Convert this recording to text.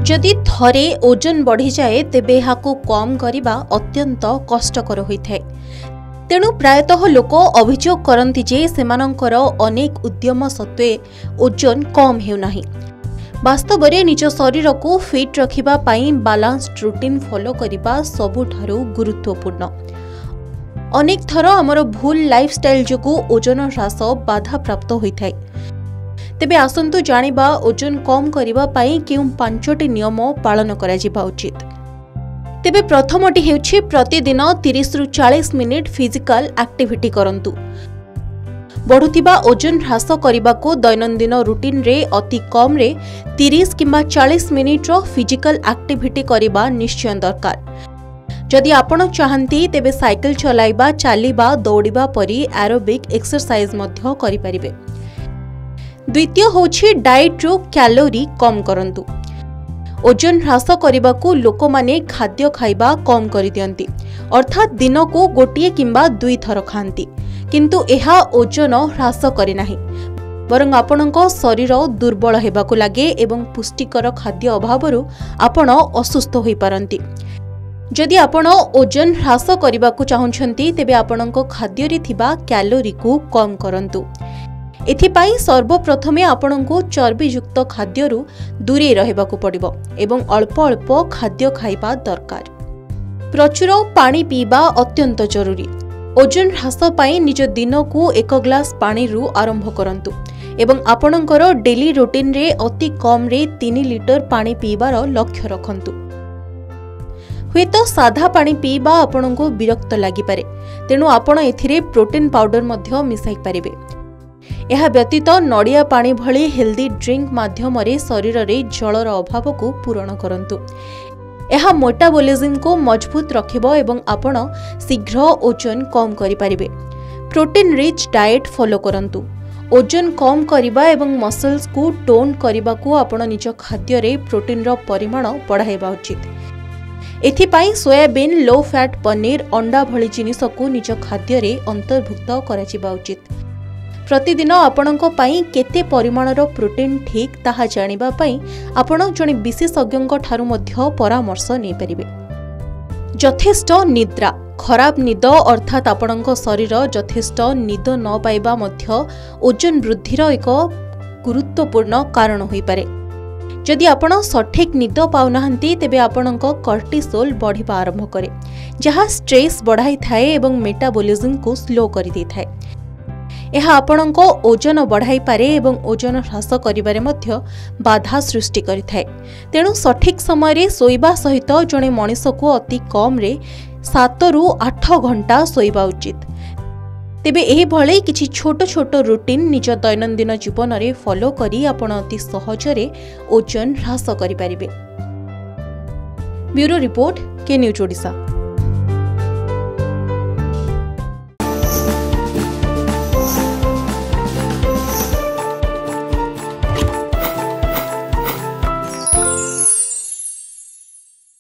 जदि थरे ओजन बढ़ी जाए तेबे एहाकु कम करिबा अत्यंत कष्टकर होइथाय। तेणु प्रायतः लोक अभियोग करती जे सेमानंकर अनेक उद्यम सत्वे ओजन कम हेउनाही। वास्तव में निज शरीर को फिट रखिबा पाई बैलेंस्ड रूटीन फॉलो करिबा सबुठारु गुरुत्वपूर्ण। अनेक थर आमर भूल लाइफस्टाइल जोगु ओजन ह्रास बाधा प्राप्त होइथाय। तेबे आसंतु जानिबा ओजन कम करिबा पाई केउ 5टी नियम पालन करा जिबा उचित। तेबे प्रथमटी हेउछि प्रतिदिन 30 रु 40 मिनिट फिजिकल एक्टिविटी करंतु। बढ़ुतिबा ओजन ह्रास करिबाको दैनंदिन रूटीन रे अति कम रे 30 किंबा 40 मिनिट रो फिजिकल एक्टिविटी करिबा निश्चय दरकार। जदि आपण चाहंती तेबे साइकिल चलाइबा, चालिबा, दौड़िबा परी एरोबिक एक्सरसाइज मध्य करि परिबे। द्वितीय होछि डाइट रो कैलोरी कम करंतु। ओजन ह्रास करिबाकू लोकमाने खाद्य खाइबा कम करि दियंती, अर्थात दिन को गोटिए किंबा 2 थर खांती, किंतु एहा ओजन ह्रास करे नाही, बरं आपणको शरीर दुर्बल हेबाकू लागे एवं पुष्टिकर खाद्य अभावरु आपण असुस्थ होई पारंती। जदि आपण ओजन ह्रास करिबाकू चाहुछंती तेबे आपणको खाद्य रे थिबा कैलोरी को कम करंतु। एथिपाई सर्वप्रथमे आपणको चर्बीयुक्त खाद्यरु दूरे रहिबाकू पड़िबो एवं अल्प अल्प खाद्य खाइबा दरकार। प्रचुर पानी पीबा अत्यंत जरूरी। ओजन ह्रास पाई निज दिन को 1 ग्लास पानी रु आरंभ करंतु एवं आपणकर डेली रूटीन रे अति कम रे 3 लिटर पानी पीबार लक्ष्य रखंतु। हुएतो साधा पानी पीबा आपणको विरक्त लागि पारे, तेणु आपण एथिरे प्रोटीन पाउडर मध्य मिसाई पारिबे। यह व्यतीत नड़िया पानी भली हेल्दी ड्रिंक माध्यम रे शरीर रे जलर अभाव को पूरण करंतु। यह मेटाबॉलिज्म को मजबूत रखिबो एवं आपण शीघ्र ओजन कम करि परिबे। प्रोटीन रिच डाइट फॉलो करंतु। ओजन कम करिबा एवं मसल्स को टोन करिबा को आपण निज खाद्य रे प्रोटीन रो परिमाण बढ़ाइबा उचित। एथिपाई सोयाबीन, लो फैट पनीर, अंडा भली जिनिस को निज खाद्य रे अंतर्भुक्त कराजिबा उचित। प्रतिदिन आपणको पाई केते परिमाणर प्रोटीन ठीक ताहा जानिबा पाई आपण जणे विशेषज्ञଙ୍କ ठारू मध्य परामर्श नै परिबे। यथेष्ट निद्रा। खराब निद अर्थात आपणको शरीर यथेष्ट निद न पाइबा मध्य ओजन वृद्धिर एक गुरुत्वपूर्ण कारण होई पारे। जदि आपण सठिक निद पाउनाहंती तेबे आपणको कॉर्टिसोल बढ़िबा आरंभ करे, जहा स्ट्रेस बढ़ाई थाए एवं मेटाबॉलिज्म को स्लो करि दै थाए। यह आपणको ओजन बढ़ाई पारे एवं ओजन ह्रास करिबारे मध्य बाधा सृष्टि करिथाय। तेणु सठिक समय रे सोइबा सहित जणे मनीष को अति कम रे 7 रु 8 घंटा सोइबा उचित। तेबे एही भले किछि छोट छोट रूटीन निज दैनंदिन जीवन रे फॉलो करी आपण अति सहज रे ओजन ह्रास करि परिबे। ब्यूरो रिपोर्ट, के न्यूज ओडिशा।